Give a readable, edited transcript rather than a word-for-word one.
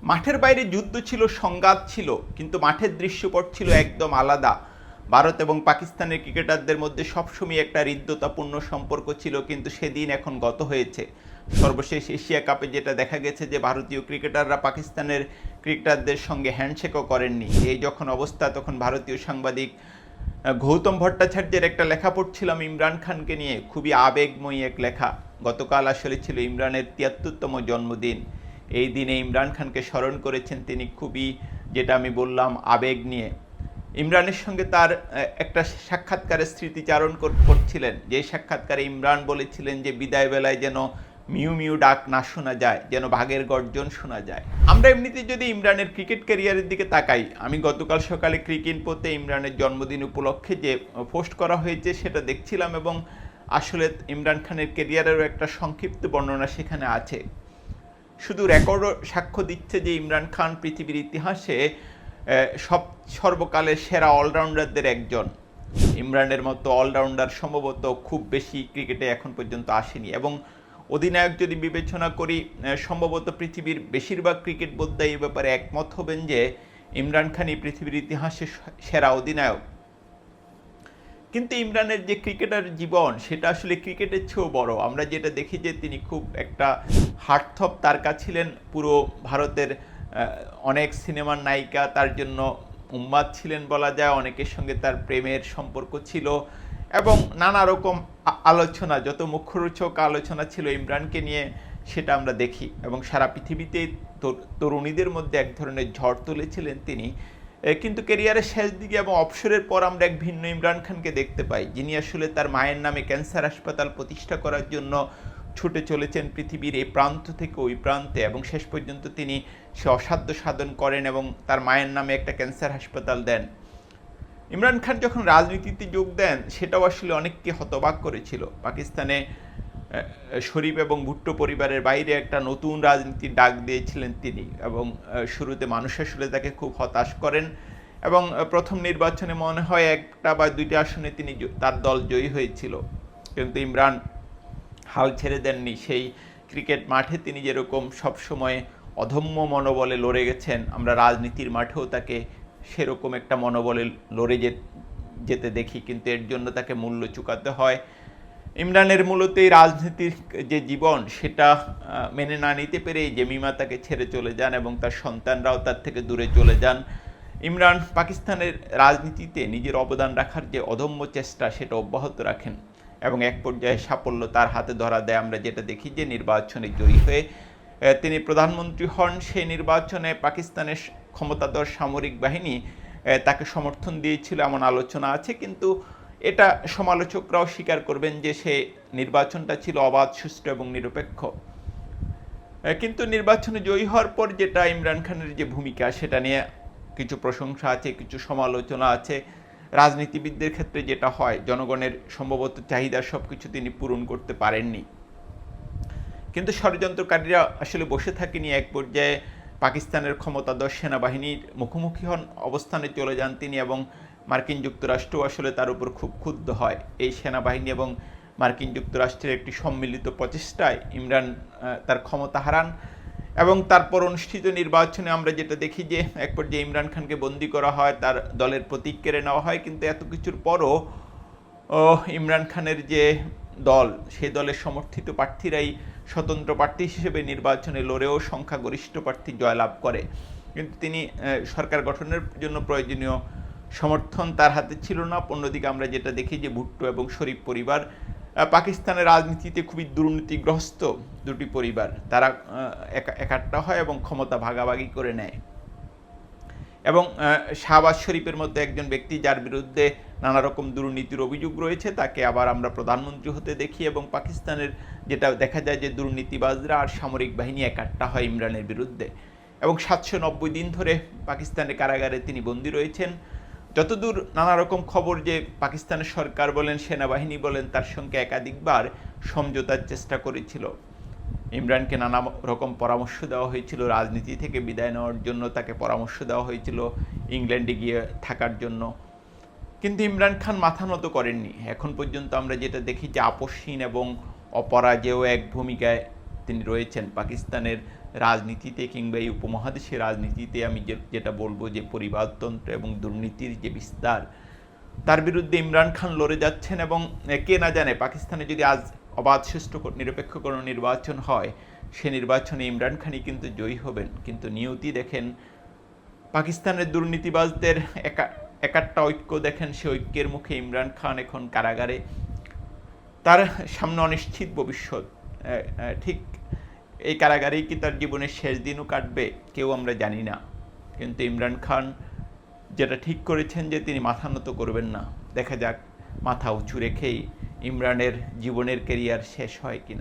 মাঠের বাইরে যুদ্ধ ছিল, সংঘাত ছিল, কিন্তু মাঠের দৃশ্যপট ছিল একদম আলাদা। ভারত এবং পাকিস্তানের ক্রিকেটারদের মধ্যে সবসময় একটা হৃদ্যতাপূর্ণ সম্পর্ক ছিল, কিন্তু সেদিন এখন গত হয়েছে। সর্বশেষ এশিয়া কাপে যেটা দেখা গেছে যে ভারতীয় ক্রিকেটাররা পাকিস্তানের ক্রিকেটারদের সঙ্গে হ্যান্ডশেকও করেননি। এই যখন অবস্থা, তখন ভারতীয় সাংবাদিক গৌতম ভট্টাচার্যের একটা লেখা পড়ছিলাম ইমরান খানকে নিয়ে, খুবই আবেগময়ী এক লেখা। গতকাল আসলে ছিল ইমরানের ৭৩তম জন্মদিন। এই দিনে ইমরান খানকে স্মরণ করেছেন তিনি খুবই, যেটা আমি বললাম, আবেগ নিয়ে। ইমরানের সঙ্গে তার একটা সাক্ষাৎকারের স্মৃতিচারণ করছিলেন, যে সাক্ষাৎকারে ইমরান বলেছিলেন যে বিদায় বেলায় যেন মিউ মিউ ডাক না শোনা যায়, যেন বাঘের গর্জন শোনা যায়। আমরা এমনিতে যদি ইমরানের ক্রিকেট ক্যারিয়ারের দিকে তাকাই, আমি গতকাল সকালে ক্রিকেট পোতে ইমরানের জন্মদিন উপলক্ষে যে পোস্ট করা হয়েছে সেটা দেখছিলাম, এবং আসলে ইমরান খানের ক্যারিয়ারেরও একটা সংক্ষিপ্ত বর্ণনা সেখানে আছে। শুধু রেকর্ডও সাক্ষ্য দিচ্ছে যে ইমরান খান পৃথিবীর ইতিহাসে সর্বকালের সেরা অলরাউন্ডারদের একজন। ইমরানের মতো অলরাউন্ডার সম্ভবত খুব বেশি ক্রিকেটে এখন পর্যন্ত আসেনি, এবং অধিনায়ক যদি বিবেচনা করি, সম্ভবত পৃথিবীর বেশিরভাগ ক্রিকেট বোদ্ধা এই ব্যাপারে একমত হবেন যে ইমরান খানই পৃথিবীর ইতিহাসে সেরা অধিনায়ক। কিন্তু ইমরানের যে ক্রিকেটার জীবন, সেটা আসলে ক্রিকেটের চেয়েও বড়। আমরা যেটা দেখি যে তিনি খুব একটা হার্টথ্রব তারকা ছিলেন। পুরো ভারতের অনেক সিনেমার নায়িকা তার জন্য উন্মাদ ছিলেন বলা যায়, অনেকের সঙ্গে তার প্রেমের সম্পর্ক ছিল, এবং নানা রকম আলোচনা, যত মুখরোচক আলোচনা ছিল ইমরানকে নিয়ে, সেটা আমরা দেখি। এবং সারা পৃথিবীতে তরুণীদের মধ্যে এক ধরনের ঝড় তুলেছিলেন তিনি। কিন্তু ক্যারিয়ারের শেষ দিকে এবং অবসরের পর আমরা এক ভিন্ন ইমরান খানকে দেখতে পাই, যিনি আসলে তার মায়ের নামে ক্যান্সার হাসপাতাল প্রতিষ্ঠা করার জন্য ছুটে চলেছেন পৃথিবীর এই প্রান্ত থেকে ওই প্রান্তে, এবং শেষ পর্যন্ত তিনি সে অসাধ্য সাধন করেন এবং তার মায়ের নামে একটা ক্যান্সার হাসপাতাল দেন। ইমরান খান যখন রাজনীতিতে যোগ দেন, সেটাও আসলে অনেককে হতবাক করেছিল। পাকিস্তানে শরীফ এবং ভুট্টো পরিবারের বাইরে একটা নতুন রাজনীতির ডাক দিয়েছিলেন তিনি, এবং শুরুতে মানুষ আসলে তাকে খুব হতাশ করেন, এবং প্রথম নির্বাচনে মনে হয় একটা বা দুইটা আসনে তিনি তার দল জয়ী হয়েছিল। কিন্তু ইমরান হাল ছেড়ে দেননি। সেই ক্রিকেট মাঠে তিনি যেরকম সবসময় অদম্য মনোবলে লড়ে গেছেন, আমরা রাজনীতির মাঠেও তাকে সেরকম একটা মনোবলে লড়ে যেতে দেখি, কিন্তু এর জন্য তাকে মূল্য চুকাতে হয়। ইমরানের মূলত এই রাজনীতির যে জীবন, সেটা মেনে না নিতে পেরেই জেমিমা তাকে ছেড়ে চলে যান, এবং তার সন্তানরাও তার থেকে দূরে চলে যান। ইমরান পাকিস্তানের রাজনীতিতে নিজের অবদান রাখার যে অদম্য চেষ্টা, সেটা অব্যাহত রাখেন, এবং এক পর্যায়ে সাফল্য তার হাতে ধরা দেয়। আমরা যেটা দেখি যে নির্বাচনে জয়ী হয়ে তিনি প্রধানমন্ত্রী হন। সেই নির্বাচনে পাকিস্তানের ক্ষমতাধর সামরিক বাহিনী তাকে সমর্থন দিয়েছিল এমন আলোচনা আছে, কিন্তু এটা সমালোচকরাও স্বীকার করবেন যে সে নির্বাচনটা ছিল অবাধ, সুষ্ঠু এবং নিরপেক্ষ। কিন্তু নির্বাচনে জয়ী হওয়ার পর যেটা ইমরান খানের যে ভূমিকা, সেটা নিয়ে কিছু প্রশংসা আছে, কিছু সমালোচনা আছে। রাজনীতিবিদদের ক্ষেত্রে যেটা হয়, জনগণের সম্ভবত চাহিদা সব কিছু তিনি পূরণ করতে পারেননি, কিন্তু ষড়যন্ত্রকারীরা আসলে বসে থাকেনি। এক পর্যায়ে পাকিস্তানের ক্ষমতাধর সেনাবাহিনীর মুখোমুখি হন, অবস্থানে চলে যান তিনি, এবং মার্কিন যুক্তরাষ্ট্র আসলে তার উপর খুব ক্ষুব্ধ হয়। এই সেনাবাহিনী এবং মার্কিন যুক্তরাষ্ট্রের একটি সম্মিলিত প্রচেষ্টায় ইমরান তার ক্ষমতা হারান, এবং তারপর অনুষ্ঠিত নির্বাচনে আমরা যেটা দেখি যে এক পর্যায়ে ইমরান খানকে বন্দী করা হয়, তার দলের প্রতীক কেড়ে নেওয়া হয়। কিন্তু এত কিছুর পরও ইমরান খানের যে দল, সেই দলের সমর্থিত প্রার্থীরাই স্বতন্ত্র প্রার্থী হিসেবে নির্বাচনে লড়েও সংখ্যাগরিষ্ঠ প্রার্থী জয়লাভ করে, কিন্তু তিনি সরকার গঠনের জন্য প্রয়োজনীয় সমর্থন তার হাতে ছিল না। অন্যদিকে আমরা যেটা দেখি যে ভুট্টো এবং শরীফ পরিবার পাকিস্তানের রাজনীতিতে খুবই দুর্নীতিগ্রস্ত দুটি পরিবার, তারা একাট্টা হয় এবং ক্ষমতা ভাগাভাগি করে নেয়। এবং শাহবাজ শরীফের মতো একজন ব্যক্তি, যার বিরুদ্ধে নানা রকম দুর্নীতির অভিযোগ রয়েছে, তাকে আবার আমরা প্রধানমন্ত্রী হতে দেখি, এবং পাকিস্তানের যেটা দেখা যায় যে দুর্নীতিবাজরা আর সামরিক বাহিনী একাট্টা হয় ইমরানের বিরুদ্ধে, এবং 790 দিন ধরে পাকিস্তানের কারাগারে তিনি বন্দী রয়েছেন। যতদূর নানা রকম খবর যে পাকিস্তানের সরকার বলেন, সেনাবাহিনী বলেন, তার সঙ্গে একাধিকবার সমঝোতার চেষ্টা করেছিল। ইমরানকে নানা রকম পরামর্শ দেওয়া হয়েছিল, রাজনীতি থেকে বিদায় নেওয়ার জন্য তাকে পরামর্শ দেওয়া হয়েছিল, ইংল্যান্ডে গিয়ে থাকার জন্য, কিন্তু ইমরান খান মাথা নত করেননি। এখন পর্যন্ত আমরা যেটা দেখি যে আপসহীন এবং অপরাজেয় এক ভূমিকায় তিনি রয়েছেন। পাকিস্তানের রাজনীতিতে কিংবা এই উপমহাদেশের রাজনীতিতে আমি যেটা বলবো যে পরিবারতন্ত্র এবং দুর্নীতির যে বিস্তার, তার বিরুদ্ধে ইমরান খান লড়ে যাচ্ছেন। এবং কে না জানে পাকিস্তানে যদি আজ অবাধ সুষ্ঠু নিরপেক্ষ কোনো নির্বাচন হয়, সে নির্বাচনে ইমরান খানই কিন্তু জয়ী হবেন। কিন্তু নিয়তি দেখেন, পাকিস্তানের দুর্নীতিবাজদের একটা ঐক্য দেখেন, সে ঐক্যের মুখে ইমরান খান এখন কারাগারে, তার সামনে অনিশ্চিত ভবিষ্যৎ। ঠিক এই কারাগারেই কি তার জীবনের শেষ দিনও কাটবে, কেউ আমরা জানি না। কিন্তু ইমরান খান যেটা ঠিক করেছেন যে তিনি মাথা নত করবেন না। দেখা যাক মাথা উঁচু রেখেই ইমরানের জীবনের ক্যারিয়ার শেষ হয় কিনা।